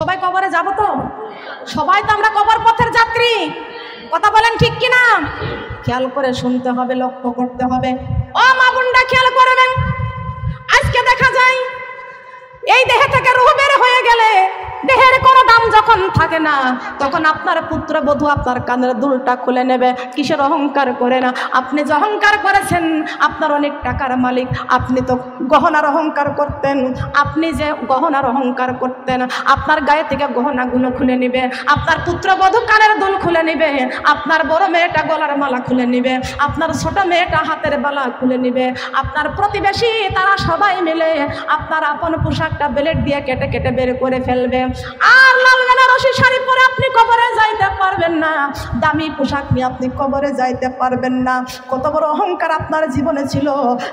সবাই কবরে যাব তো? সবাই তো আমরা কবর পথের যাত্রী। কথা বলেন ঠিক কিনা? খেয়াল করে শুনতে হবে, লক্ষ্য করতে হবে। ও মা বোনরা খেয়াল করবেন, আজকে দেখা যায় এই দেহে থেকে রূহ বের হয়ে গেলে দেহের কোনো দাম যখন থাকে না, তখন আপনার পুত্রবধূ আপনার কানের দুলটা খুলে নেবে। কিসের অহংকার করে না? আপনি যে অহংকার করেছেন আপনার অনেক টাকার মালিক, আপনি তো গহনার অহংকার করতেন, আপনি যে গহনার অহংকার করতেন, আপনার গায়ে থেকে গহনাগুলো খুলে নিবে, আপনার পুত্রবধূ কানের দুল খুলে নিবে, আপনার বড় মেয়েটা গলার মালা খুলে নিবে, আপনার ছোট মেয়েটা হাতের বালা খুলে নিবে, আপনার প্রতিবেশী তারা সবাই মিলে আপনার আপন পোশাকটা ব্লেড দিয়ে কেটে কেটে বের করে ফেলবে। আর লাল বেনারসি শাড়ি পরে আপনি কবরে যাইতে পারবেন না, দামি পোশাক নিয়ে আপনি কবরে যাইতে পারবেন না। কত বড় অহংকার আপনার জীবনে ছিল,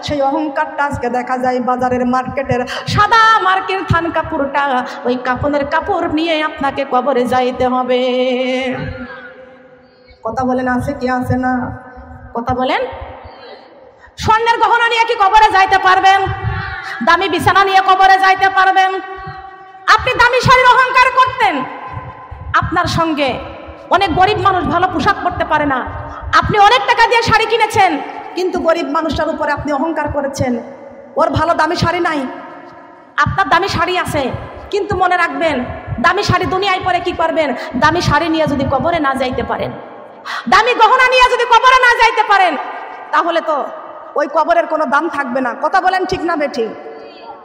সেই অহংকারটা আজকে দেখা যায় বাজারের মার্কেটের সাদা মার্কের থান কাপড়টা, ওই কাপড়ের কাপড় নিয়ে আপনাকে কবরে যাইতে হবে। কথা বলেন, আছে কি আছে না? কথা বলেন। স্বর্ণের গহনা নিয়ে কি কবরে যাইতে পারবেন? দামি বিছানা নিয়ে কবরে যাইতে পারবেন? আপনি দামি শাড়ির অহংকার করতেন, আপনার সঙ্গে অনেক গরিব মানুষ ভালো পোশাক পরতে পারে না, আপনি অনেক টাকা দিয়ে শাড়ি কিনেছেন, কিন্তু গরিব মানুষটার উপরে আপনি অহংকার করেছেন, ওর ভালো দামি শাড়ি নাই, আপনার দামি শাড়ি আছে। কিন্তু মনে রাখবেন, দামি শাড়ি দুনিয়ায় পরে কি করবেন? দামি শাড়ি নিয়ে যদি কবরে না যাইতে পারেন, দামি গহনা নিয়ে যদি কবরে না যাইতে পারেন, তাহলে তো ওই কবরের কোনো দাম থাকবে না। কথা বলেন ঠিক না বেঠিক?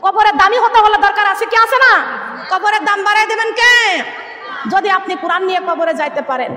কবরের দামি হতে হলে দরকার আছে কি আছে না? কবরের দাম বাড়াই দেবেন কে? যদি আপনি কোরআন নিয়ে কবরে যাইতে পারেন,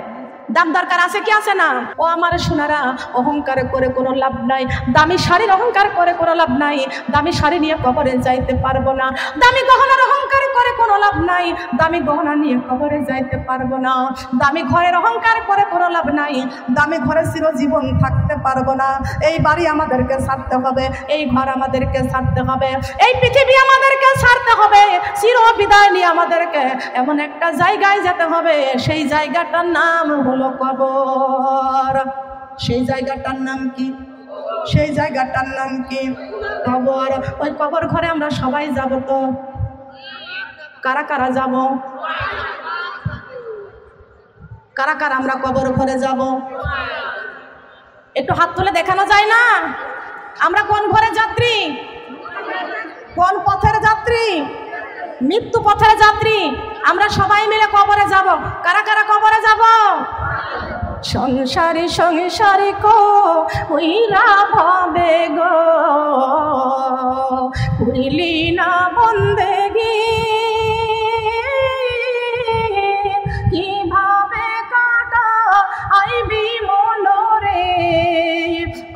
দাম দরকার আছে কি আছে না? ও আমার সোনারা, অহংকার করে কোনো লাভ নাই, দামি শাড়ির অহংকার করে কোনো লাভ নাই, দামি শাড়ি নিয়ে কবরে যাইতে পারবো না, দামি গহনার অহংকার করে কোনো লাভ নাই, দামি গহনা নিয়ে কবরে যাইতে পারবো না, দামি ঘরের অহংকার করে কোনো লাভ নাই, দামি ঘরে চিরজীবন থাকতে পারবো না। এই বাড়ি আমাদেরকে ছাড়তে হবে, এই ঘর আমাদেরকে ছাড়তে হবে, এই পৃথিবী আমাদেরকে ছাড়তে হবে, চির বিদায় নিয়ে আমাদেরকে এমন একটা জায়গায় যেতে হবে, সেই জায়গাটার নাম হলো কবর। সেই জায়গাটার নাম কি? সেই জায়গাটার নাম কি? কবর। ওই কবর ঘরে আমরা সবাই যাব তো? কারা কারা যাব? কারা কারা আমরা কবর ঘরে যাব? একটু হাত তুলে দেখানো যায় না? আমরা কোন ঘরের যাত্রী? কোন পথের যাত্রী? মৃত্যু পথের যাত্রী। আমরা সবাই মিলে কবরে যাব। কারা কারা কবরে যাব? সংসারী সংসারী কো হইরা ভাবে গো, করিলি না বন্দেগি, কিভাবে কাটা আইবি মনরে,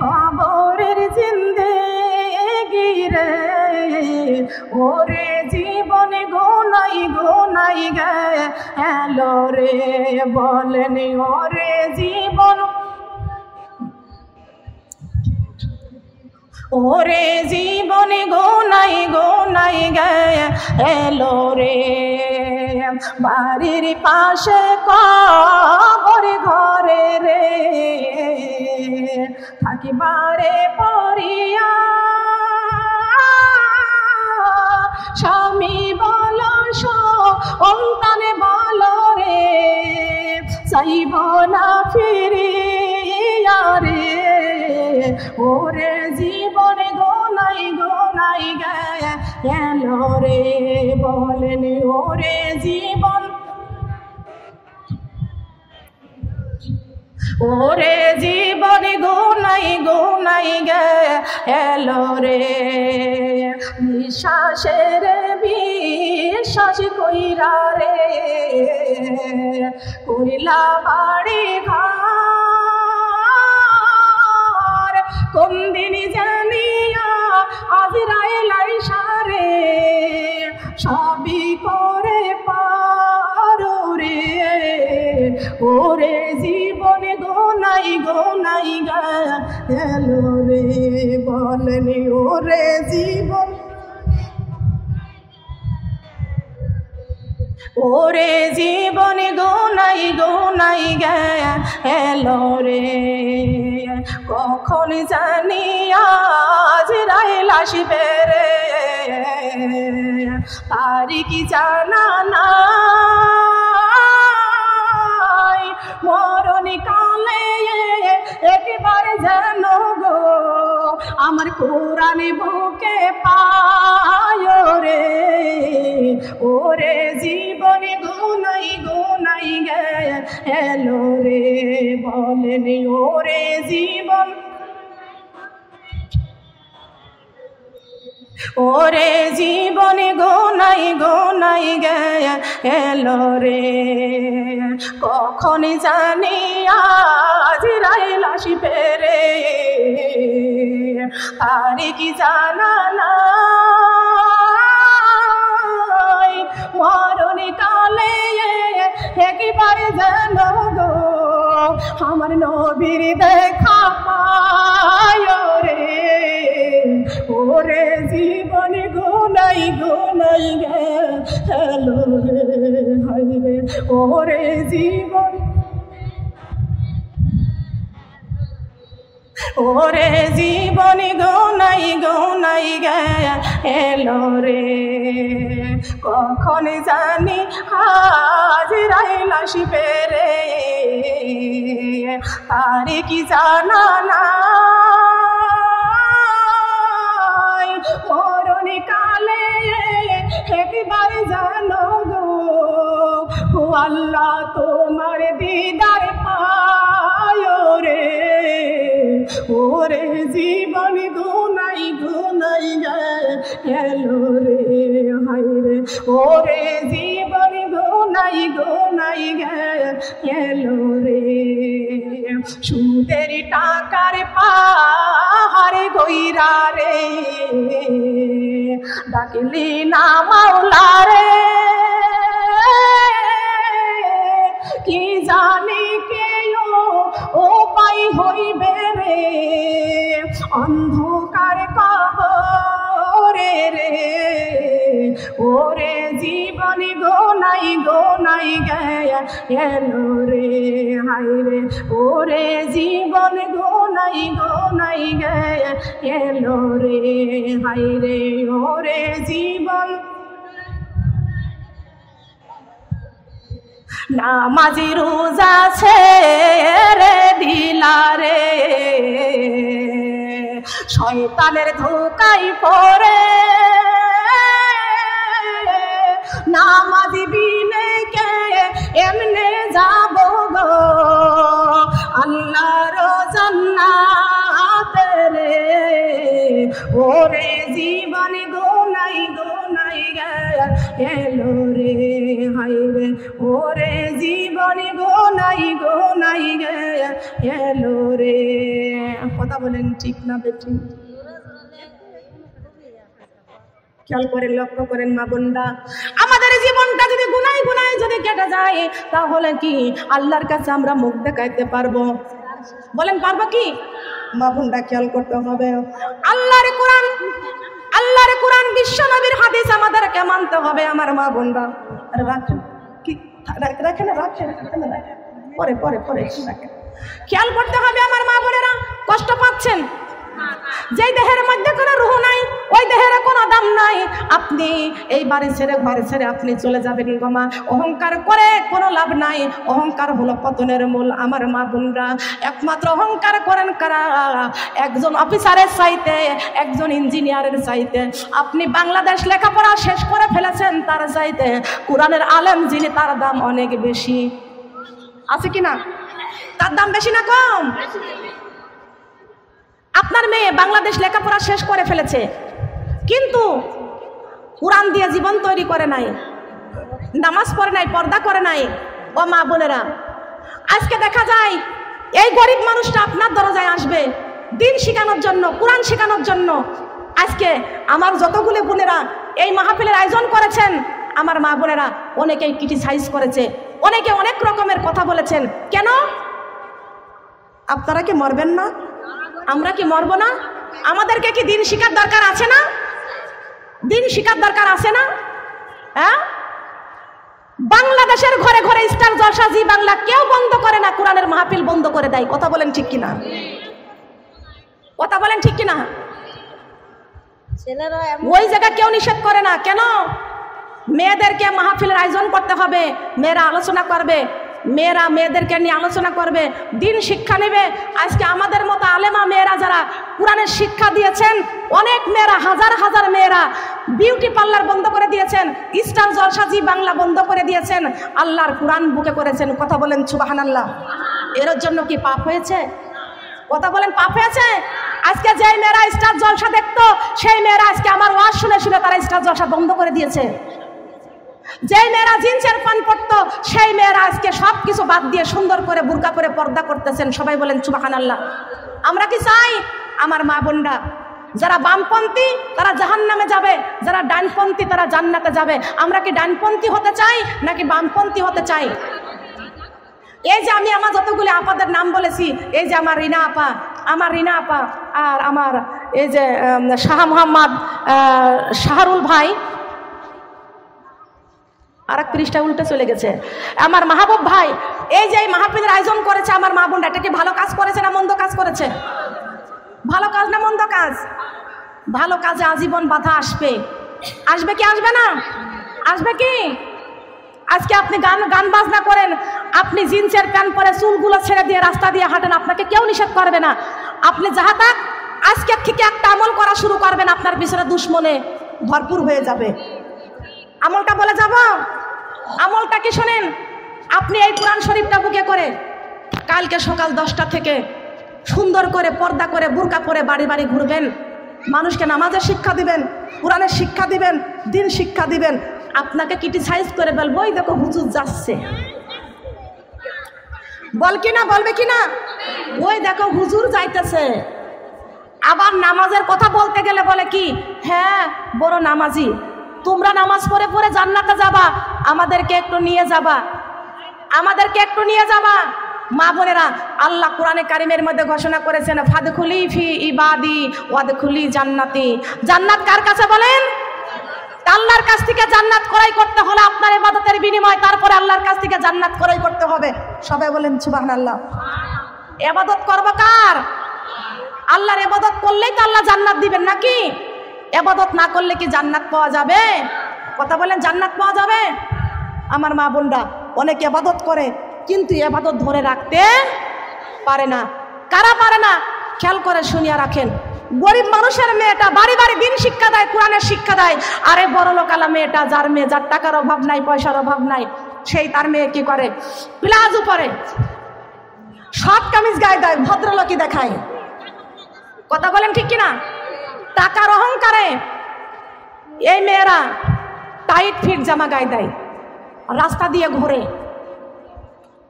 কবরের জিন্দেগি রে, ওরে জীবনে গোনাই গোনাই গে এলো রে, বলেন ওরে জীবন, ওরে জীবনে গোনাই গোনাই গে এলো রে, বাড়ির পাশে কবর ঘরে রে, থাকিবারে পরিয়া স্বামী বল সন্তানে বল রে, চাইব না ফিরিয়া রে, ওরে জীবনে গোনাই গোনাই গেল রে, বলেন ওরে জীবন, ওরে জীবনে গোনাই গোনাই গেল রে, বিশ্বাসের বিশ্বাস কইরা রে, কইলা বাড়ি ঘর, কোন দিন জানিয়া আজরাইল আইসা রে, সবই করে পারো রে, ওরে জীবনে গোনাই গোনাই গেল রে, বলেন ওরে জীবন, ওরে জীবন গোনাই গোনাই গেলো রে, কখন জানি আজরাইল আসবে রে, পারি কি জানা নাই মরণ কালে একবার যেন গো আমার কোরআন বুকে পায় রে, ওরে জীবন গোনাই গোনাই গেলো রে, বলেন ওরে জীবন, ওরে জীবন গোনাই গোনাই গেলো রে, কখন জানি আজরাইল আসবে রে, পারি কি জানা নাই মরণ কালে একবার যেন গো আমার নবীর দেখা পায় রে, ওরে জীবন গোনাই গোনাই গেলো রে, হায় রে ওরে জীবন, ওরে জীবন গোনাই গোনাই গেলো রে, কখন জানি আজরাইল আসবে রে, পারি কি জানা নাই মরণ কালে একবার জানো গো আল্লাহ তোমার দিদার পায় রে, ওরে জীবন গোনাই গোনাই গেলো রে, হায় রে ওরে জীবন গোনাই গোনাই গেলো রে, সুদের টাকার পাহাড়ে গইরা রে, ডাকলি না মাওলা রে, কি জানি কেউ উপায় হইবে রে, অন্ধকার কবরে রে, ওরে জীবন গোনাই গোনাই গেলো রে, হায় রে ওরে জীবন গোনাই গোনাই গেলো রে, হায় রে ওরে জীবন, নামাজি রোজা ছেড়ে দিলা রে, শয়তানের ধোকাই পড়ে, নামাজি বিনে কে এমনে যাব গো আল্লাহর জান্নাতে রে, ওরে জীবন গোনাই গোনাই গেলো রে, হায় রে ওরে জীবন গোনাই গোনাই গেলো রে, কথা বলেন ঠিক না বেটি? খেয়াল করেন, লক্ষ্য করেন মা বোনরা, আমাদের জীবনটা যদি গুনাই গুনাই যদি কেটে যায় তাহলে কি আল্লাহর কাছে আমরা মুখ দেখাইতে পারবো? বলেন পারবো কি? মা বোনরা খেয়াল করতে হবে, আল্লাহর কোরআন বিশ্ব নবীর হাদিস আমাদেরকে মানতে হবে। আমার মা বোনরা রাখেন কি রাখেন রাখেন পরে পরে পরে রাখেন, খেয়াল করতে হবে আমার মা বোনেরা, কষ্ট পাচ্ছেন, যেই দেহের মধ্যে কোনো রূহ নাই ওই দেহের কোনো দাম নাই, আপনি এই বাড়ি ছেড়ে ঘরে ছেড়ে আপনি চলে যাবেন গমা, অহংকার করে কোনো লাভ নাই, অহংকার হলো পতনের মূল। আমার মা বোনরা, একমাত্র অহংকার করেন কারা? একজন অফিসারের চাইতে, একজন ইঞ্জিনিয়ারের চাইতে, আপনি বাংলাদেশ লেখাপড়া শেষ করে ফেলেছেন তার চাইতে কোরআনের আলেম যিনি তার দাম অনেক বেশি, আছে কিনা? তার দাম বেশি না কম? আপনার মেয়ে বাংলাদেশ লেখাপড়া শেষ করে ফেলেছে কিন্তু কোরআন দিয়ে জীবন তৈরি করে নাই, নামাজ পড়ে নাই, পর্দা করে নাই। ও মা বোনেরা, আজকে দেখা যায় এই গরিব মানুষটা আপনার দরজায় আসবে দিন শেখানোর জন্য, কোরআন শেখানোর জন্য। আজকে আমার যতগুলো বোনেরা এই মাহফিলের আয়োজন করেছেন, আমার মা বোনেরা অনেকেই ক্রিটিসাইজ করেছে, অনেকে অনেক রকমের কথা বলেছেন। কেন? আপনারা কি মরবেন না? আমরা কি মরবো না? আমাদেরকে কি দিন শিখার দরকার আছে না? দিন শিখার দরকার আছে না? হ্যাঁ, বাংলাদেশের ঘরে ঘরে স্টার জলসা জি বাংলা কেউ বন্ধ করে না, কোরআনের মাহফিল বন্ধ করে দেয়। কথা বলেন ঠিক কিনা? কথা বলেন ঠিক কিনা? ওই জায়গা কেউ নিষেধ করে না। কেন? মেয়েদেরকে মাহফিলের আয়োজন করতে হবে, মেয়েরা আলোচনা করবে, মেয়েরা মেয়েদেরকে নিয়ে আলোচনা করবে, দিন শিক্ষা নেবে। আজকে আমাদের মতো আলেমা মেয়েরা যারা কোরআনের শিক্ষা দিয়েছেন, অনেক মেয়েরা, হাজার হাজার মেয়েরা বিউটি পার্লার বন্ধ করে দিয়েছেন, স্টার জলসা জি বাংলা বন্ধ করে দিয়েছেন, আল্লাহর কোরআন বুকে করেছেন। কথা বলেন সুবহানাল্লাহ। এর জন্য কি পাপ হয়েছে? কথা বলেন, পাপ হয়েছে? আজকে যে মেয়েরা স্টার জলসা দেখতো, সেই মেয়েরা আজকে আমার ওয়াজ শুনে শুনে তারা স্টার জলসা বন্ধ করে দিয়েছে। যে মেয়েরা জিন্সের প্যান্ট পরতো, সেই মেয়েরা আজকে সবকিছু বাদ দিয়ে সুন্দর করে বুরকা করে পর্দা করতেছেন। সবাই বলেন সুবহানাল্লাহ। আমরা কি চাই আমার মা বোনরা যারা বামপন্থী তারা জাহান্নামে যাবে, যারা ডানপন্থী তারা জান্নাতে যাবে? আমরা কি ডানপন্থী হতে চাই নাকি বামপন্থী হতে চাই? এই যে আমি আমার যতগুলি আপাদের নাম বলেছি, এই যে আমার রিনা আপা, আর আমার এই যে শাহ মোহাম্মদ শাহরুল ভাই, আর এক পৃষ্ঠা উল্টে চলে গেছে, আমার মাহবুব ভাই, এই যে এই মাহফিলের আয়োজন করেছে আমার মা বোনরা, এটা কি ভালো কাজ করেছে না মন্দ কাজ করেছে? ভালো কাজ না মন্দ কাজ? ভালো কাজে আজীবন বাধা আসবে। আসবে কি আসবে না? আসবে কি? আজকে আপনি গান বাজনা করেন, আপনি জিন্সের প্যান্ট পরে চুলগুলো ছেড়ে দিয়ে রাস্তা দিয়ে হাঁটেন, আপনাকে কেউ নিষেধ করবে না। আপনি যাহা থাক আজকে থেকে একটা আমল করা শুরু করবেন, আপনার পিছনে দুশ্মনে ভরপুর হয়ে যাবে। আমলটা বলে যাব, আমলটা কি শোনেন? আপনি এই কোরআন শরীফটা বুকে করে কালকে সকাল 10টা থেকে সুন্দর করে পর্দা করে বুরকা পরে বাড়ি বাড়ি ঘুরবেন, মানুষকে নামাজের শিক্ষা দিবেন, কোরআনের শিক্ষা দিবেন, দিন শিক্ষা দিবেন। আপনাকে ক্রিটিসাইজ করে বলবো, ওই দেখো হুজুর যাচ্ছে, বল কিনা, বলবে কিনা, ওই দেখো হুজুর যাইতেছে। আবার নামাজের কথা বলতে গেলে বলে কি, হ্যাঁ বড় নামাজি, তোমরা নামাজ পড়ে পড়ে জান্নাতে যাবা, আমাদেরকে একটু নিয়ে যাবা, আমাদেরকে একটু নিয়ে যাবা। মা বোনেরা, আল্লাহ কোরআনে কারিমের মধ্যে ঘোষণা করেছেন, ফাদখুলি ফি ইবাদি ওয়াদখুলি জান্নাতি। জান্নাত কার কাছে বলেন? আল্লাহর কাছ থেকে জান্নাত ক্রয় করতে হলে আপনার ইবাদতের বিনিময়, তারপরে আল্লাহর কাছ থেকে জান্নাত ক্রয় করতে হবে। সবাই বলেন সুবহানাল্লাহ। ইবাদত করব কার? আল্লাহর ইবাদত করলেই তো আল্লাহ জান্নাত দিবেন নাকি? ইবাদত না করলে কি জান্নাত পাওয়া যাবে? কথা বলেন, জান্নাত পাওয়া যাবে? আমার মা বোনরা অনেক ইবাদত করে, কিন্তু ইবাদত ধরে রাখতে পারে না। কারা পারে না? খেয়াল করে শুনিয়া রাখেন। গরিব মানুষের মেয়েটা বাড়ি বাড়ি দিন শিক্ষা দেয়, কোরআনের শিক্ষা দেয়, আরে বড় লোকালা মেয়েটা, যার মেয়ে, যার টাকার অভাব নাই, পয়সার অভাব নাই, সেই তার মেয়ে কি করে? প্লাজো পরে, শর্ট কামিজ গায়ে দেয়, ভদ্রলোকই দেখায়। কথা বলেন ঠিক কিনা? টাকার অহংকারে এই মেয়েরা টাইট ফিট জামা গায়ে দেয়, রাস্তা দিয়ে ঘুরে।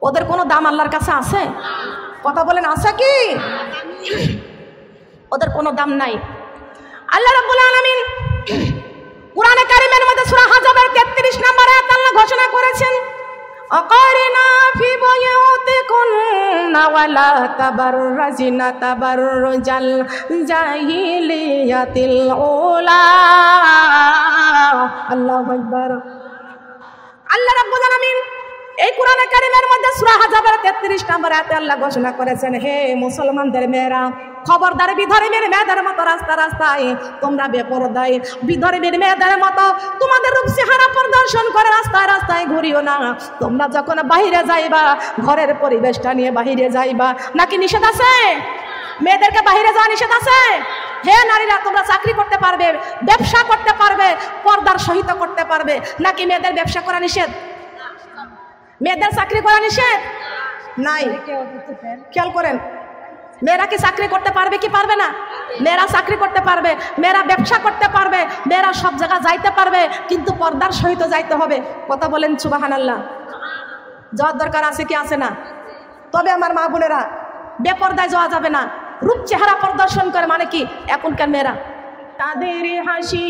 ওদের কোনো দাম আল্লাহর কাছে আছে? কথা বলেন, আছে কি? ওদের কোনো দাম নাই। আল্লাহ রাব্বুল আলামিন কুরআনে কারীমের মধ্যে সূরা হাজাবের 33 নম্বর আয়াত আল্লাহ ঘোষণা করেছেন, আকারিনা ফি বুয়ুতিকুন্না ওয়ালা তাবাররাজিনা তাবাররুজাল জাহিলিয়াতিল উলা। আল্লাহু আকবার। আল্লাহ রাব্বুল আলামিন এই কোরআনে কারীমের মধ্যে সূরা হাজাবের 33 নম্বর আয়াতে আল্লাহ ঘোষণা করেছেন, হে মুসলমানদের মেয়েরা, খবরদার বিধর্মীর মেয়েদের মতো রাস্তায় তোমরা বেপরদায়, বিধর্মীর মেয়েদের মতো তোমাদের রূপ চেহারা প্রদর্শন করে রাস্তায় ঘুরিও না। তোমরা যখন বাহিরে যাইবা, ঘরের পরিবেশটা নিয়ে বাহিরে যাইবা। নাকি নিষেধ আছে? মেয়েদেরকে বাহিরে যাওয়া নিষেধ আছে? হে নারীরা, তোমরা চাকরি করতে পারবে, ব্যবসা করতে পারবে, পর্দার সহিত করতে পারবে। নাকি মেয়েদের ব্যবসা করা নিষেধ? মেয়েদের চাকরি করা নিষেধ নাই। খেয়াল করেন, মেয়েরা কি চাকরি করতে পারবে কি পারবে না? মেয়েরা চাকরি করতে পারবে, মেয়েরা ব্যবসা করতে পারবে, মেয়েরা সব জায়গা যাইতে পারবে, কিন্তু পর্দার সহিত যাইতে হবে। কথা বলেন সুবহানাল্লাহ। যাওয়ার দরকার আছে কি আছে না? তবে আমার মা বোনেরা, বেপর্দায় যাওয়া যাবে না। রূপ চেহারা প্রদর্শন করে মানে কি? এখনকার মেয়েরা তাদের হাসি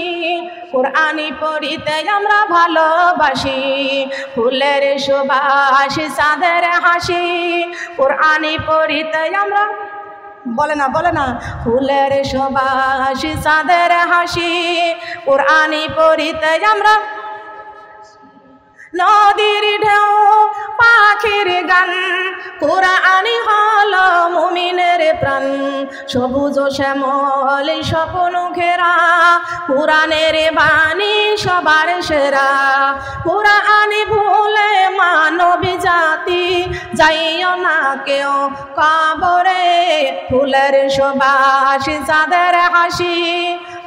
কোরআনি পড়িতে আমরা ভালোবাসি, ফুলের সুবাস চাঁদের হাসি কোরআনি পড়িতে আমরা, বলে না, ফুলের সুবাস চাঁদের হাসি কোরআনি পড়িতে আমরা, নদীর ঢেউ পাখির গান, কোরআনই হলো মুমিনের প্রাণ। সবুজ শ্যামল স্বপ্ন ঘেরা, কোরআনের বাণী সবার সেরা। কোরআন ভুলে মানবী জাতি, যাইও না কেউ কবরে। ফুলের সুবাস চাঁদের হাসি,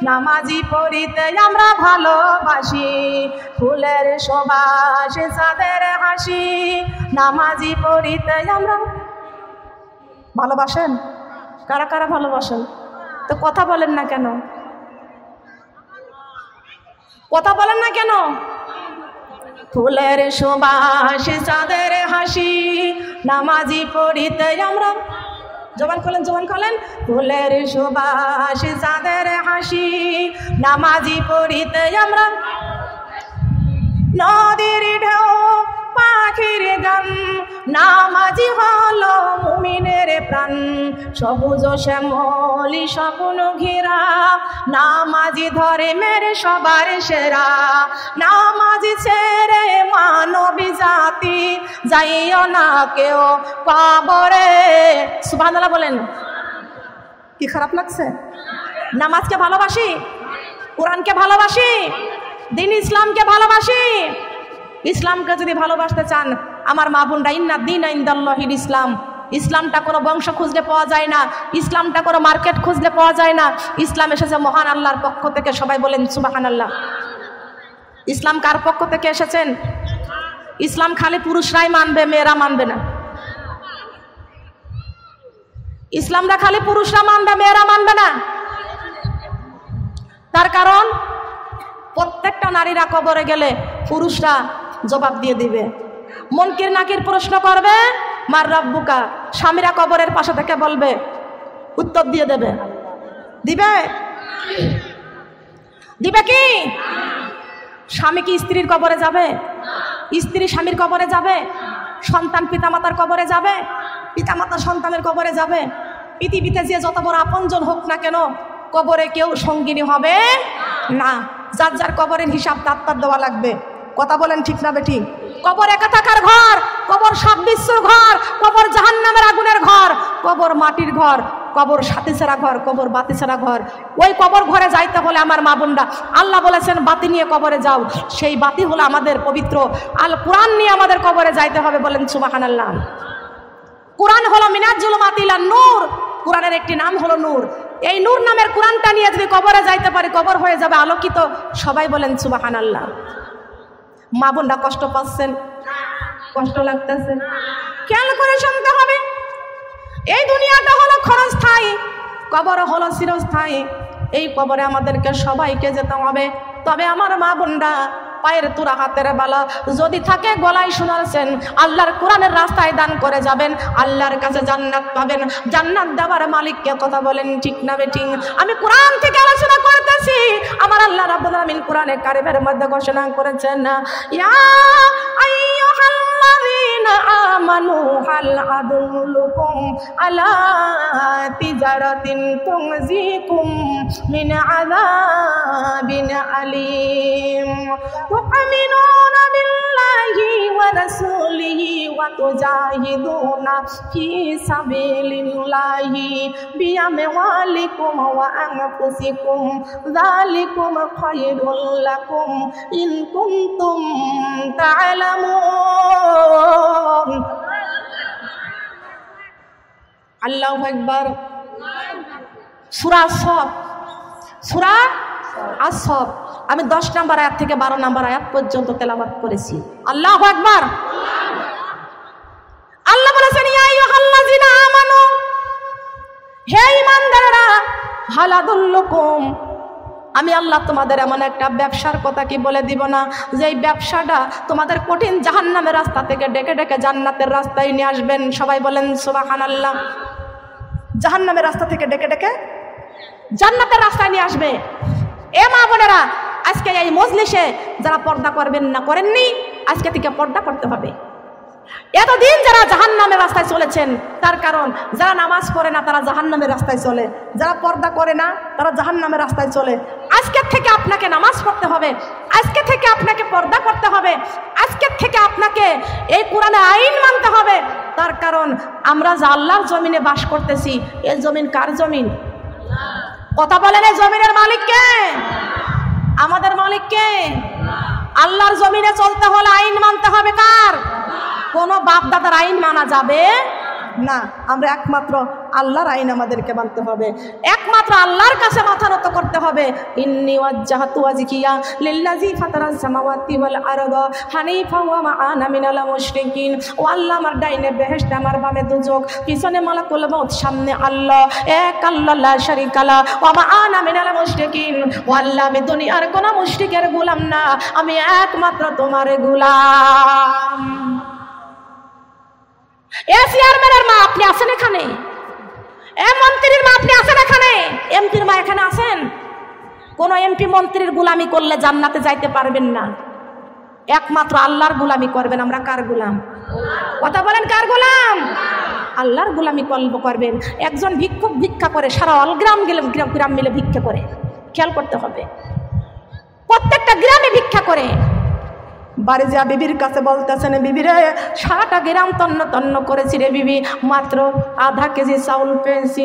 নামাজি পড়িতে আমরা ভালোবাসি। ফুলের সুবাস চাঁদের হাসি, নামাজি পড়িতে আমরা ভালোবাসেন। কারা কারা ভালোবাসেন? তো কথা বলেন না কেন? কথা বলেন না কেন? ফুলের সুবাস চাঁদের হাসি, নামাজি পড়িতে আমরা, জবান খোলেন, জবান খোলেন। ফুলের সুবাস চাঁদের হাসি, নামাজি পড়িতে আমরা। নদীর ঢেউ পাখির গান, নামাজি হলো মুমিনের প্রাণ। সবুজ শ্যামলি স্বপ্ন ঘেরা, নামাজি ধর্মের সবার সেরা। নামাজি ছেড়ে মানবী জাতি, যাইও না কেউ কবরে। সুবহানাল্লাহ বলেন। কি খারাপ লাগছে? নামাজকে ভালোবাসি, কোরআনকে ভালোবাসি, দিন ইসলামকে ভালোবাসি। ইসলামকে যদি ভালোবাসতে চান আমার মা বোনরা, ইন্না দ্বীনা ইনদাল্লাহিল ইসলাম। ইসলামটা কোনো বংশ খুঁজলে পাওয়া যায় না, ইসলামটা কোনো মার্কেট খুঁজলে পাওয়া যায় না। ইসলাম এসেছে মহান আল্লাহর পক্ষ থেকে। সবাই বলেন সুবহানাল্লাহ। ইসলাম কার পক্ষ থেকে এসেছেন? ইসলাম খালি পুরুষরাই মানবে, মেয়েরা মানবে না। ইসলামটা খালি পুরুষরা মানবে, মেয়েরা মানবে না। তার কারণ প্রত্যেকটা নারীরা কবরে গেলে পুরুষরা জবাব দিয়ে দিবে। মুনকির নাকির প্রশ্ন করবে, মার রাব্বুকা। স্বামীরা কবরের পাশে থেকে বলবে, উত্তর দিয়ে দেবে। দিবে? দিবে কি? স্বামী কি স্ত্রীর কবরে যাবে? স্ত্রী স্বামীর কবরে যাবে? সন্তান পিতামাতার কবরে যাবে? পিতামাতা সন্তানের কবরে যাবে? পৃথিবীতে যে যত বড় আপনজন হোক না কেন, কবরে কেউ সঙ্গিনী হবে না। যার যার কবরের হিসাব তার দেওয়া লাগবে। কথা বলেন ঠিক না বেঠি? কবর একা থাকার ঘর, কবর সাত বিশ্বর ঘর, কবর জাহান্নামের আগুনের ঘর, কবর মাটির ঘর, কবর সাথী ছাড়া ঘর, কবর বাতি ছাড়া ঘর। ওই কবর ঘরে যাইতে হলে আমার মা বোনরা, আল্লাহ বলেছেন বাতি নিয়ে কবরে যাও। সেই বাতি হলো আমাদের পবিত্র আল কোরআন নিয়ে আমাদের কবরে যাইতে হবে। বলেন সুবহানাল্লাহ। কোরআন হলো মিনাজ জুলুমাতিল নূর। কোরআনের একটি নাম হলো নূর। এই নূর নামের কোরআনটা নিয়ে যদি কবরে যাইতে পারি, কবর হয়ে যাবে আলোকিত। সবাই বলেন সুবহানাল্লাহ। মা বোনরা কষ্ট পাচ্ছেন? কষ্ট লাগতেছে? খেয়াল করে শুনতে হবে। এই দুনিয়াটা হলো ক্ষণস্থায়ী, কবর হলো চিরস্থায়ী। এই কবরে আমাদেরকে সবাইকে যেতে হবে। তবে আমার মা বোনরা, পায়ের তোরা হাতের বালা যদি থাকে, গলায় শোনাচ্ছেন, আল্লাহর কোরআনের রাস্তায় দান করে যাবেন, আল্লাহর কাছে জান্নাত পাবেন। জান্নাত দেওয়ার মালিককে কথা বলেন ঠিক না বেঠিক? আমি কোরআন থেকে আলোচনা করতেছি। আমার আল্লাহ রাব্বুল আলামিন কোরআনে কারিমের মধ্যে ঘোষণা করেছেন, ইয়া আইয়ুহাল্লাযীনা আমানু হাল আদুল্লুকুম আলা তিজারাতিন তুনজিকুম মিন আযাবিন আলীম تؤمنون بالله ورسوله وتجاهدون في سبيل الله بأموالكم وأنفسكم ذلكم خير لكم إن كنتم تعلمون الله أكبر সূরা সফ, সূরা আসফ। আমি 10 নম্বর আয়াত থেকে 12 নম্বর আয়াত পর্যন্ত তেলাওয়াত করেছি। আল্লাহু আকবার। আল্লাহ বলেছেন, ইয়া আইয়ুহাল্লাযিনা আমানু, হে ঈমানদাররা, হাল আদুল্লুকুম, আমি আল্লাহ তোমাদের এমন একটা ব্যবসার কথা কি বলে দিব না, যে এই ব্যবসাটা তোমাদের কঠিন জাহান্নামের রাস্তা থেকে ডেকে ডেকে জান্নাতের রাস্তায় নিয়ে আসবেন। সবাই বলেন সুবহানাল্লাহ। জাহান্নামের রাস্তা থেকে ডেকে ডেকে জান্নাতের রাস্তায় নিয়ে আসবে। এ মা বোনেরা, আজকে এই মজলিসে যারা পর্দা করবেন না, করেননি, আজকে থেকে পর্দা করতে হবে। এতদিন যারা জাহান্নামের রাস্তায় চলেছেন, তার কারণ যারা নামাজ পড়ে না তারা জাহান্নামের রাস্তায় চলে, যারা পর্দা করে না তারা জাহান্নামের রাস্তায় চলে। আজকের থেকে আপনাকে নামাজ পড়তে হবে, আজকে থেকে আপনাকে পর্দা করতে হবে, আজকের থেকে আপনাকে এই কোরআনে আইন মানতে হবে। তার কারণ আমরা যে আল্লাহর জমিনে বাস করতেছি, এই জমিন কার জমিন? কথা বলেন, এই জমিনের মালিক কে? আমাদের মালিক কে? আল্লাহর জমিনে চলতে হলে আইন মানতে হবে কার? কোনো বাপ দাদার আইন মানা যাবে না। আমরা একমাত্র আল্লাহর আইন আমাদেরকে মানতে হবে, একমাত্র আল্লাহর কাছে মাথা নত করতে হবে। ইন্নী ওয়াজ্জাহতু ওয়াজহিয়া লিল্লাযী ফাতারাস সামাওয়াতি ওয়াল আরদা হানিফা ওয়া মা আনা মিনাল মুশরিকিন। ও আল্লাহ, আমার ডাইনে বেহেশত, আমার বামে দুজক, পিছনে মালাকুল মউত, সামনে আল্লাহ, এক আল্লাহ লা শারীকা লা, ওয়া মা আনা মিনাল মুশরিকিন। ও আল্লাহ, আমি দুনিয়ার কোনো মুশরিকের গোলাম না, আমি একমাত্র তোমার গোলাম। এ চেয়ারম্যানের মা আপনি আছেন এখানে? এ মন্ত্রীর মা আপনি আছেন এখানে? এমপির মা এখানে আছেন? কোন এমপি মন্ত্রীর গোলামি করলে জান্নাতে যাইতে পারবেন না, একমাত্র আল্লাহর গোলামি করবেন। আমরা কার গোলাম? কথা বলেন, কার গোলাম? আল্লাহর গোলামি করবেন। একজন ভিক্ষুক ভিক্ষা করে, সারা অলগ্রাম গ্রাম মিলে ভিক্ষা করে, খেয়াল করতে হবে, প্রত্যেকটা গ্রামে ভিক্ষা করে। বাড়ি যা বিবির কাছে বলতেছেন, বিবি রে, সারাটা গ্রাম তন্ন তন্ন করেছি রে বিবি, মাত্র আধা কেজি চাউল পেয়েছি।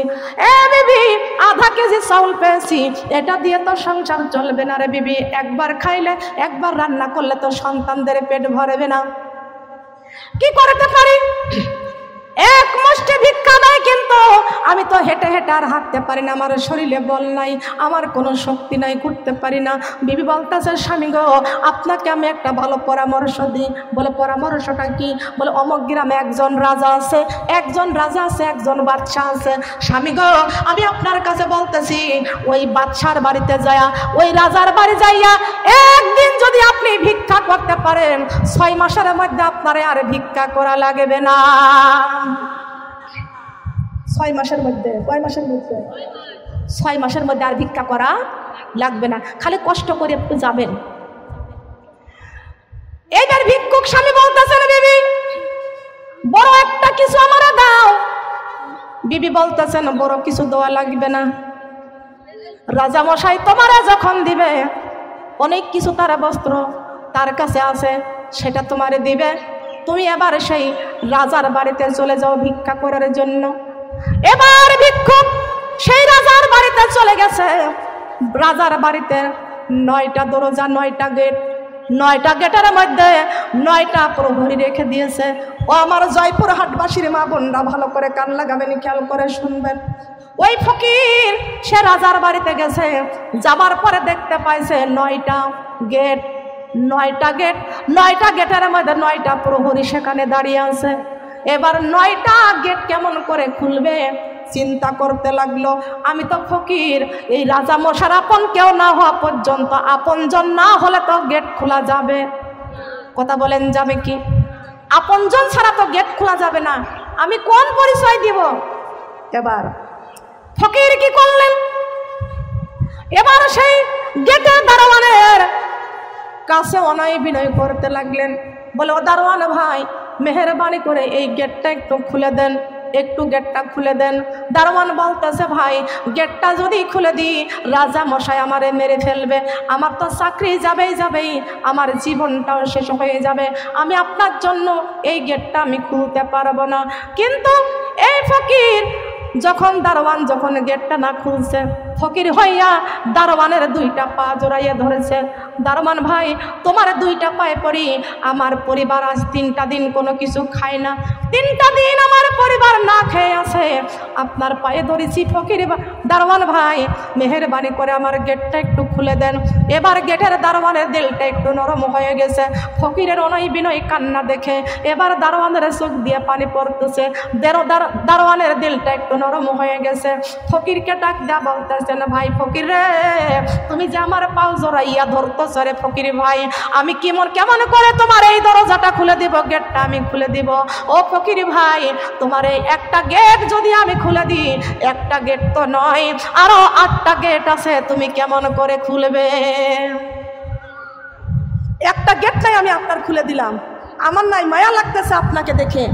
এ বিবি, আধা কেজি চাউল পেয়েছি, এটা দিয়ে তো সংসার চলবে না রে বিবি, একবার খাইলে, একবার রান্না করলে তো সন্তানদের পেট ভরবে না, কি করতে পারি? এক মুষ্টি ভিক্ষা দেয়, কিন্তু আমি তো হেঁটে হেঁটে আর হাঁটতে পারি না, আমার শরীরে বল নাই, আমার কোনো শক্তি নাই, করতে পারি না। বিবি বলতেছে, স্বামী গো, আপনাকে আমি একটা ভালো পরামর্শ দিই। বলে, পরামর্শটা কি? বলে, অমুক গ্রামে একজন রাজা আছে, একজন রাজা আছে, একজন বাদশা আছে। স্বামী গো, আমি আপনার কাছে বলতেছি, ওই বাদশার বাড়িতে যায়া, ওই রাজার বাড়ি যাইয়া একদিন যদি আপনি ভিক্ষা করতে পারেন, 6 মাসের মধ্যে আপনারে আর ভিক্ষা করা লাগবে না। 6 মাসের মধ্যে? কয় মাসের মধ্যে? 6 মাসের মধ্যে আর ভিক্ষা করা লাগবে না, খালি কষ্ট করে একটু যাবেন। এইবার ভিক্ষুক স্বামী বলতেছেন, বিবি বড় একটা কিছু আমারে দাও। বিবি বলতেছেন, বড় কিছু দেওয়া লাগবে না, রাজা মশাই তোমারে যখন দিবে, অনেক কিছু তার বস্ত্র তার কাছে আছে, সেটা তোমারে দিবে, তুমি এবার সেই রাজার বাড়িতে চলে যাও ভিক্ষা করার জন্য। এবার ভিক্ষুক সেই রাজার বাড়িতে চলে গেছে। রাজার বাড়িতে 9টা দরজা, 9টা গেট, 9টা গেটের মধ্যে 9টা প্রহরী রেখে দিয়েছে। ও আমার জয়পুর হাটবাসীর মা বোনরা, ভালো করে কান লাগাবেন, খেয়াল করে শুনবেন। ওই ফকির সে রাজার বাড়িতে গেছে, যাবার পরে দেখতে পাইছে 9টা গেট, 9টা গেট, 9টা গেটের মধ্যে 9টা প্রহরী সেখানে দাঁড়িয়ে আছে। এবার 9টা গেট কেমন করে খুলবে চিন্তা করতে লাগলো। আমি তো ফকির, এই রাজা মশার আপন কেউ না হওয়া পর্যন্ত, আপনজন না হলে তো গেট খোলা যাবে? কথা বলেন, যাবে কি? আপনজন ছাড়া তো গেট খোলা যাবে না, আমি কোন পরিচয় দিব? এবার ফকির কি করলেন? এবার সেই গেটের দারোয়ানের কাছে অনয় বিনয় করতে লাগলেন। বলে, ও দারোয়ান ভাই, মেহেরবানি করে এই গেটটা একটু খুলে দেন, একটু গেটটা খুলে দেন। দারোয়ান বলতেছে, ভাই গেটটা যদি খুলে দিই, রাজা মশাই আমারে মেরে ফেলবে, আমার তো চাকরি যাবেই, আমার জীবনটাও শেষ হয়ে যাবে, আমি আপনার জন্য এই গেটটা আমি খুলতে পারবো না। কিন্তু এই ফকির যখন দারোয়ান যখন গেটটা না খুলছে, ফকির হইয়া দারোয়ানের 2টা পা জড়াইয়া ধরেছে। দারোয়ান ভাই, তোমার 2টা পায়ে পড়ি, আমার পরিবার আজ 3টা দিন কোনো কিছু খায় না, 3টা দিন আমার পরিবার না খেয়ে আছে, আপনার পায়ে ধরেছি ফকির। দারোয়ান ভাই, মেহেরবানি করে আমার গেটটা একটু খুলে দেন। এবার গেটের দারোয়ানের দিলটা একটু নরম হয়ে গেছে, ফকিরের অনয় বিনয় কান্না দেখে এবার দারোয়ানের চোখ দিয়ে পানি পড়তেছে, দারোয়ানের দিলটা একটু নরম হয়ে গেছে। ফকিরকে ডাক দেয়া বলতেছেন, ভাই ফকির রে, তুমি যে আমার পাও জড়াইয়া ধরতেছ রে ফকির ভাই, আমি কেমন করে তোমার এই দরজাটা খুলে দিব, গেটটা আমি খুলে দিব? ও ফকির ভাই, তোমার এই একটা গেট যদি আমি খুলে দিই, একটা গেট তো নয়, আরো 8টা গেট আছে, তুমি কেমন করে খুলবে? একটা গেটটাই আমি আপনার খুলে দিলাম, আমার নাই মায়া লাগতেছে আপনাকে দেখে,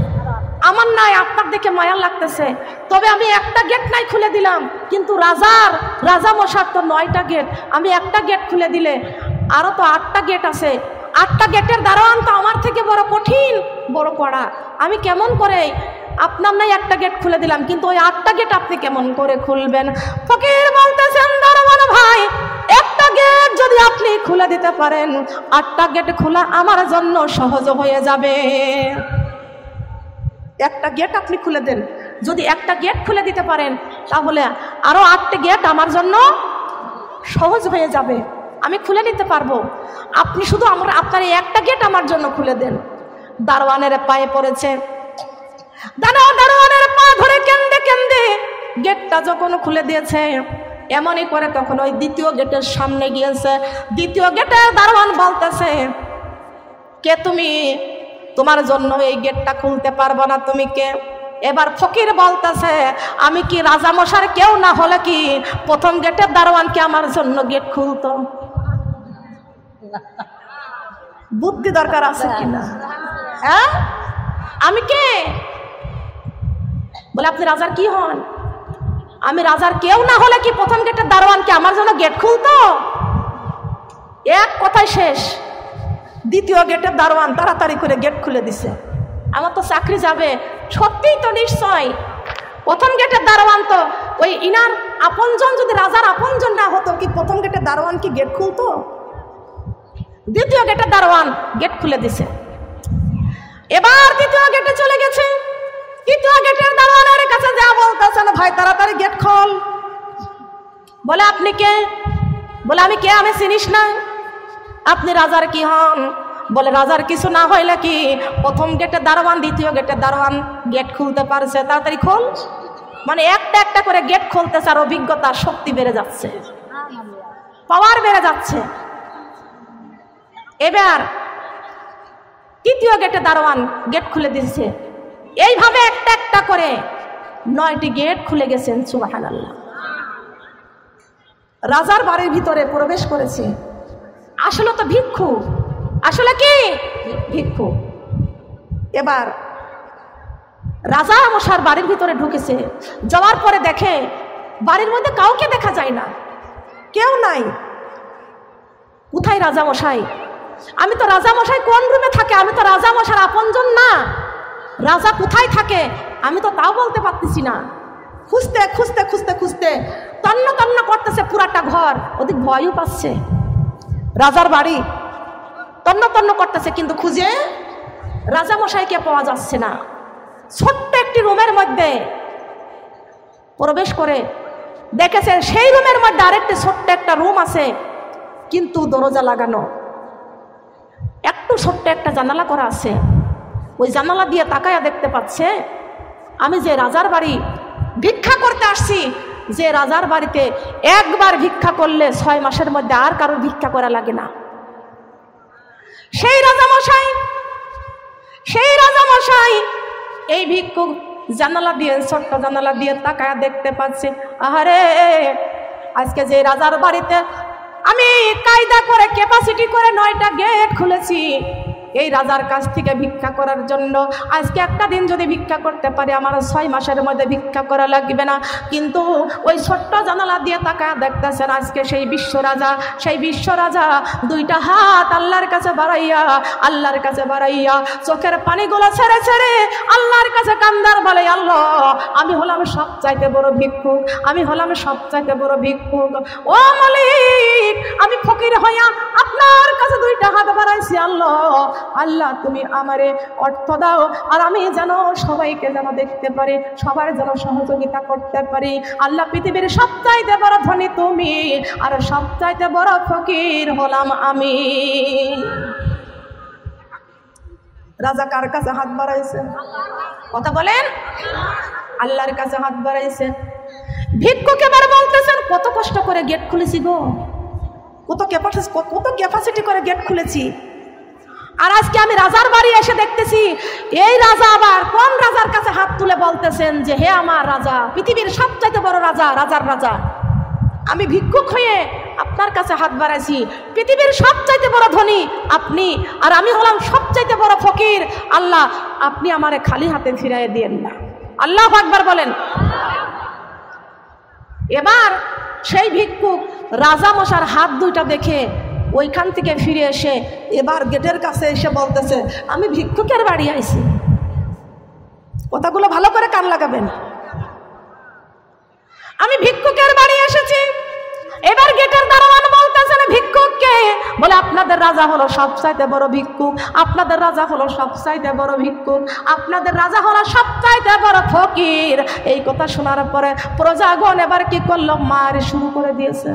আমার নাই আপনার দেখে মায়া লাগতেছে, তবে আমি একটা গেট নাই খুলে দিলাম, কিন্তু রাজা মশার তো 9টা গেট, আমি একটা গেট খুলে দিলে আরো তো 8টা গেট আছে, 8টা গেটের দারোয়ান তো আমার থেকে বড় কঠিন, বড় কড়া। আমি কেমন করে আপনার নাই একটা গেট খুলে দিলাম, কিন্তু ওই 8টা গেট আপনি কেমন করে খুলবেন? ফকির বলতেছেন, দারোয়ান ভাই, একটা গেট যদি আপনি খুলে দিতে পারেন, 8টা গেট খোলা আমার জন্য সহজ হয়ে যাবে। একটা গেট আপনি খুলে দেন, যদি একটা গেট খুলে দিতে পারেন তাহলে আরো 8টি গেট আমার জন্য সহজ হয়ে যাবে, আমি খুলে নিতে পারবো। আপনি শুধু আপনার একটা গেট আমার জন্য খুলে দেন। দারোয়ানের পায়ে পড়েছে, দারোয়ানের পা ধরে কেন্দে কেন্দে গেটটা যখন খুলে দিয়েছে, এমনই করে তখন ওই দ্বিতীয় গেটের সামনে গিয়েছে। দ্বিতীয় গেটের দারোয়ান বলতেছে, কে তুমি? তোমার জন্য এই গেটটা খুলতে পারবো না, তুমি কে? এবার ফকির বলতেছে, আমি কি রাজা মশার কেউ না হলে কি প্রথম গেটের দারোয়ান কি আমার জন্য গেট খুলতো? বুদ্ধি দরকার আছে কিনা? হ্যাঁ, আমি কে? বলে আপনি রাজার কি হন? আমি রাজার কেউ না হলে কি প্রথম গেটের দারোয়ান কি আমার জন্য গেট খুলতো? এক কথায় শেষ। দ্বিতীয় গেটের দারোয়ান তাড়াতাড়ি করে গেট খুলে দিছে। আমার তো চাকরি যাবে, সত্যিই তো নিশ্চয়। প্রথম গেটের দারোয়ান তো ওই ইনার আপনজন, যদি রাজার আপনজন না হতো কি প্রথম গেটের দারোয়ান কি গেট খুলতো? দ্বিতীয় গেটের দারোয়ান গেট খুলে দিছে। এবার তৃতীয় গেটে চলে গেছে। তৃতীয় গেটের দারোয়ানের কাছে যা বলতেছেন, ভাই তাড়াতাড়ি গেট খোল। বলে আপনি কে? বলে আমি কে, আমি চিনিস না। আপনি রাজার কি হন? বলে রাজার কিছু না হইলে কি প্রথম গেটের দারোয়ান দ্বিতীয় গেটের দারোয়ান গেট খুলতে পারছে, তাড়াতাড়ি খোল। মানে একটা একটা করে গেট খুলতেছে, আর অভিজ্ঞতা শক্তি বেড়ে যাচ্ছে, পাওয়ার বেড়ে যাচ্ছে। এবার তৃতীয় গেটে দারোয়ান গেট খুলে দিচ্ছে। এইভাবে একটা একটা করে 9টি গেট খুলে গেছেন। সুবহানাল্লাহ। রাজার বাড়ির ভিতরে প্রবেশ করেছে। আসলে তো ভিক্ষু, আসলে কি ভিক্ষু। এবার রাজা মশার বাড়ির ভিতরে ঢুকেছে। যাওয়ার পরে দেখে বাড়ির মধ্যে কাউকে দেখা যায় না, কেউ নাই। কোথায় রাজা মশাই? আমি তো রাজা মশাই কোন রুমে থাকে, আমি তো রাজা মশার আপনজন না। রাজা কোথায় থাকে আমি তো তাও বলতে পারতেছি না। খুঁজতে খুঁজতে খুঁজতে খুঁজতে তন্ন তন্ন করতেছে পুরাটা ঘর, ওদিক ভয়ও পাচ্ছে। রাজার বাড়ি তন্ন তন্ন করতেছে, কিন্তু খুঁজে রাজা মশাইকে পাওয়া যাচ্ছে না। ছোট্ট একটি রুমের মধ্যে প্রবেশ করে দেখেছে সেই রুমের মধ্যে আরেকটি ছোট্ট একটা রুম আছে, কিন্তু দরজা লাগানো, একটু ছোট্ট একটা জানালা করা আছে। ওই জানালা দিয়ে তাকায়া দেখতে পাচ্ছে, আমি যে রাজার বাড়ি ভিক্ষা করতে আসছি, যে রাজার বাড়িতে একবার ভিক্ষা করলে 6 মাসের মধ্যে আর কারোর ভিক্ষা করা লাগে না। সেই রাজা মশাই এই ভিক্ষুক জানালা দিয়ে, ছোট্ট জানালা দিয়ে তাকায়া দেখতে পাচ্ছে, আহারে আজকে যে রাজার বাড়িতে আমি কায়দা করে ক্যাপাসিটি করে 9টা গেট খুলেছি, এই রাজার কাছ থেকে ভিক্ষা করার জন্য আজকে একটা দিন যদি ভিক্ষা করতে পারি আমার 6 মাসের মধ্যে ভিক্ষা করা লাগবে না। কিন্তু ওই ছোট্ট জানালা দিয়ে তাকায় দেখতেছেন আজকে সেই বিশ্ব রাজা 2টা হাত আল্লাহর কাছে বাড়াইয়া চোখের পানিগুলো ছেড়ে ছেড়ে আল্লাহর কাছে কান্দার বলে, আল্লাহ আমি হলাম সবচাইতে বড় ভিক্ষুক, আমি হলাম সবচাইতে বড় ভিক্ষুক। ও মালিক, আমি ফকির হইয়া আপনার কাছে 2টা হাত বাড়াইছি। আল্লাহ তুমি আমারে অর্থ দাও, আর আমি যেন সবাইকে যেন দেখতে পারি, সবার যেন সহযোগিতা করতে পারি। আল্লাহ পৃথিবীর সবচাইতে বড় ধনী তুমি, আর সবচাইতে বড় ফকির হলাম আমি। রাজা কার কাছে হাত বাড়াইছে? কথা বলেন। আল্লাহর কাছে হাত বাড়াইছে। ভিক্ষুক এবার বলতেছেন, কত কষ্ট করে গেট খুলেছি গো, কত ক্যাপাসিটি করে গেট খুলেছি, আর আজকে আমি রাজার বাড়ি এসে দেখতেছি এই রাজা আবার কোন রাজার কাছে হাত তুলে বলতেছেন যে হে আমার রাজা, পৃথিবীর সবচাইতে বড় রাজা, রাজার রাজা। আমি ভিক্ষুক হয়ে আপনার কাছে হাত বাড়াইছি। পৃথিবীর সবচাইতে বড় ধনী আপনি, আর আমি হলাম সবচাইতে বড় ফকির। আল্লাহ, আপনি আমারে খালি হাতে ফিরাইয়ে দিয়েন না। আল্লাহু আকবার বলেন। এবার সেই ভিক্ষুক রাজা মশার হাত দুইটা দেখে ওইখান থেকে ফিরে এসে এবার গেটের কাছে এসে বলতেছে, আমি ভিক্ষুকের বাড়ি আইছি। কথাগুলো ভালো করে কান লাগাবেন। আমি ভিক্ষুকের বাড়ি এসেছি। এবার গেটের দারোয়ান বলতেছেন, ভিক্ষুককে? বলে, আপনাদের রাজা হলো সবচাইতে বড় ভিক্ষুক, আপনাদের রাজা হলো সবচাইতে বড় ভিক্ষুক, আপনাদের রাজা হলো সবচাইতে বড় ফকির। এই কথা শোনার পরে প্রজাগণ এবার কি করলো? মার শুরু করে দিয়েছে।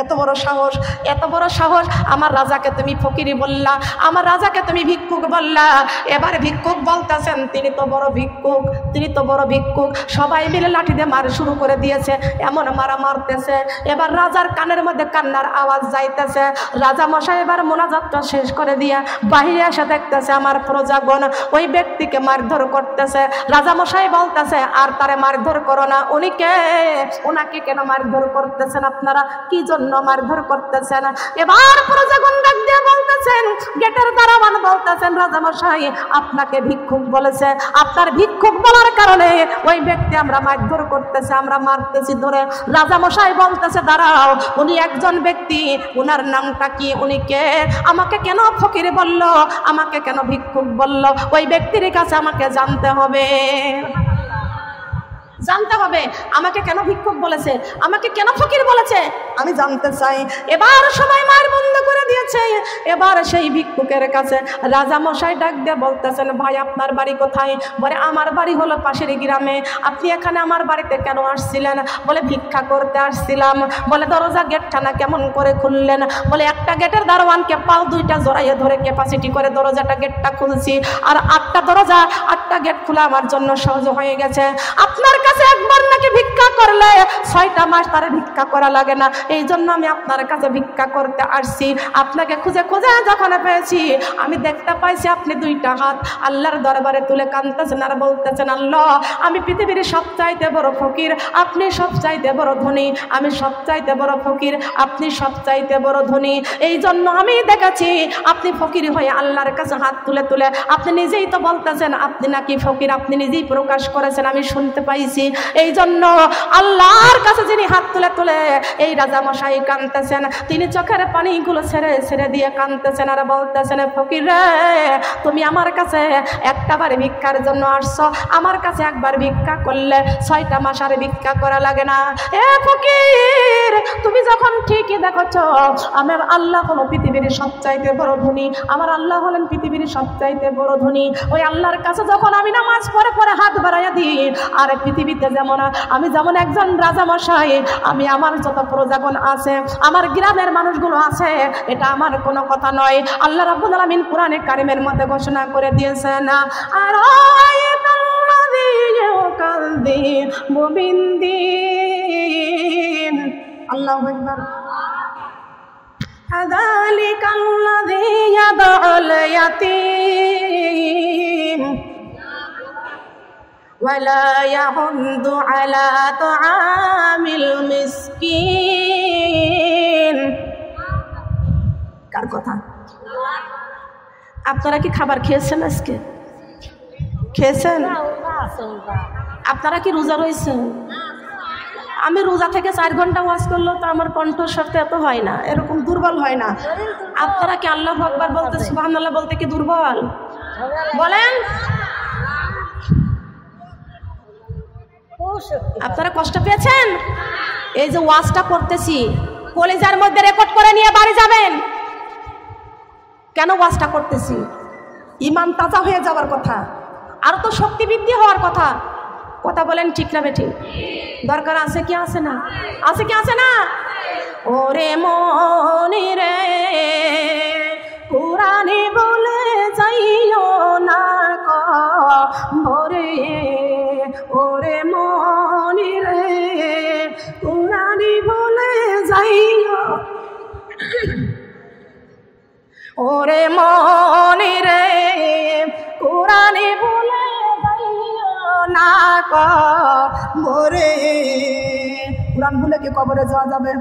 এত বড় সাহস, এত বড় সাহস! আমার রাজাকে তুমি ফকিরি বললা, আমার রাজাকে তুমি ভিক্ষুক বললা। এবার ভিক্ষুক বলতেছেন, তিনি তো বড় ভিক্ষুক, তিনি তো বড় ভিক্ষুক। সবাই মিলে লাঠি দিয়ে মার শুরু করে দিয়েছে, এমন মারা মারতেছে। এবার রাজার কানের মধ্যে কান্নার আওয়াজ যাইতেছে। রাজা মশাই এবার মোনাজাতটা শেষ করে দিয়ে বাহিরে এসে দেখতেছে আমার প্রজাগণ ওই ব্যক্তিকে মারধর করতেছে। রাজা মশাই বলতেছে, আর তারে মারধর করো না। উনি কে? ওনাকে কেন মারধর করতেছেন আপনারা? কি জন্য মারধর করতেছেন? এবার প্রজাগণ ডাক দিয়ে বলতেছেন, গেটের দারোয়ান বলতেছেন, রাজা মশাই আপনাকে ভিক্ষুক বলেছে, আপনার ভিক্ষুক বলার কারণে ওই ব্যক্তি আমরা মারধর করতেছে, আমরা মারতেছি ধরে। রাজা মশাই বলতেছে, দাঁড়াও, উনি একজন ব্যক্তি, উনার নামটা কি? উনি কে? আমাকে কেন ফকির বলল? আমাকে কেন ভিক্ষুক বলল? ওই ব্যক্তির কাছে আমাকে জানতে হবে, জানতে হবে আমাকে কেন ভিক্ষুক বলেছে, আমাকে কেন ফকির বলেছে, আমি জানতে চাই। এবার সবাই মার বন্ধ করে দিয়েছে। এবার সেই ভিক্ষুকের কাছে রাজা মশাই ডাক দিয়ে বলতেছেন, ভাই আপনার বাড়ি কোথায়? বলে, আমার বাড়ি হলো পাশের গ্রামে। আপনি এখানে আমার বাড়িতে কেন আসছিলেন? বলে, ভিক্ষা করতে আসছিলাম। বলে, দরজা গেটখানা কেমন করে খুললেন? বলে, একটা গেটের দারোয়ানকে পাও দুইটা জড়াইয়ে ধরে ক্যাপাসিটি করে দরজাটা গেটটা খুলছি, আর 8টা দরজা 8টা গেট খোলা আমার জন্য সহজ হয়ে গেছে। আপনার একবার নাকি ভিক্ষা করলে 6টা মাস তারে ভিক্ষা করা লাগে না, এই জন্য আমি আপনার কাছে ভিক্ষা করতে আসছি। আপনাকে খুঁজে খুঁজে যখন পেয়েছি আমি দেখতে পাইছি আপনি 2টা হাত আল্লাহর দরবারে তুলে কাঁদতেছেন আর বলতেছেন, আল্লাহ আমি পৃথিবীর সবচাইতে বড় ফকির, আপনি সবচাইতে বড় ধনী। আমি সবচাইতে বড় ফকির, আপনি সবচাইতে বড় ধনী। এই জন্য আমি দেখেছি আপনি ফকির হয়ে আল্লাহর কাছে হাত তুলে তুলে আপনি নিজেই তো বলতেছেন আপনি নাকি ফকির, আপনি নিজেই প্রকাশ করেছেন, আমি শুনতে পাইছি। এই জন্য আল্লাহর কাছে যিনি হাত তুলে তুলে এই রাজা মশাই কাঁদতেছেন, তিনি চোখের পানিগুলো ছেড়ে ছেড়ে দিয়ে কাঁদতেছেন আর বলতেছেন, ফকির রে, তুমি আমার কাছে একটাবার ভিক্ষার জন্য আসছো, আমার কাছে একবার ভিক্ষা করলে 6টা মাস আর ভিক্ষা করা লাগে না। এ ফকির, তুমি যখন ঠিকই দেখছ আমার আল্লাহ হলো পৃথিবীর সবচাইতে বড় ধনী, আমার আল্লাহ হলেন পৃথিবীর সবচাইতে বড় ধনী, ওই আল্লাহর কাছে যখন আমি নামাজ পড়ে পড়ে হাত বাড়াইয়া দিই, আর পৃথিবীতে যেমন আমি যেমন একজন রাজা মশাই, আমি আমার যত প্রজাগণ আছে, আমার গ্রামের মানুষগুলো আছে, এটা আমার কোনো কথা নয়। আল্লাহ রাব্বুল আলামিন কোরআনে কারিমের মধ্যে ঘোষণা করে দিয়েছেন, আর আল্লাহু আকবার। আযালিকাল্লাযী ইয়াদউল ইয়াতীম ওয়ালা ইয়াহুদ্দু আলা তুআমিল মিসকিন। কার কথা? আপনারা কি খাবার খেয়েছেন? আজকে খেয়েছেন? আপনারা কি রোজা রয়েছেন? আমি রোজা থেকে 4 ঘন্টা ওয়াজ করলেও তো আমার কণ্ঠস্বরটা এত হয় না, এরকম দুর্বল হয় না। আপনারা কি আল্লাহু আকবার বলতে, সুবহানাল্লাহ বলতে কি দুর্বল? বলেন। আপনারা কষ্ট পেয়েছেন? এই যে ওয়াজটা করতেছি কলেজার মধ্যে রেকর্ড করে নিয়ে বাড়ি যাবেন। কেন ওয়াজটা করতেছি? ঈমান তাজা হয়ে যাওয়ার কথা, আর তো শক্তি বৃদ্ধি হওয়ার কথা। কথা বলেন ঠিক না বেঠিক? দরকার আছে কি আছে না? আছে কি আছে না? ওরে মনি রে, কুরআনে বলে যাইও না কবরে, ওরে মনি রে, কুরআনে বলে যাইও, ওরে মনি রে, কুরআনে বলে যাইও না কবরে, কোরআন ভুলে কি কবরে যাওয়া যাবে?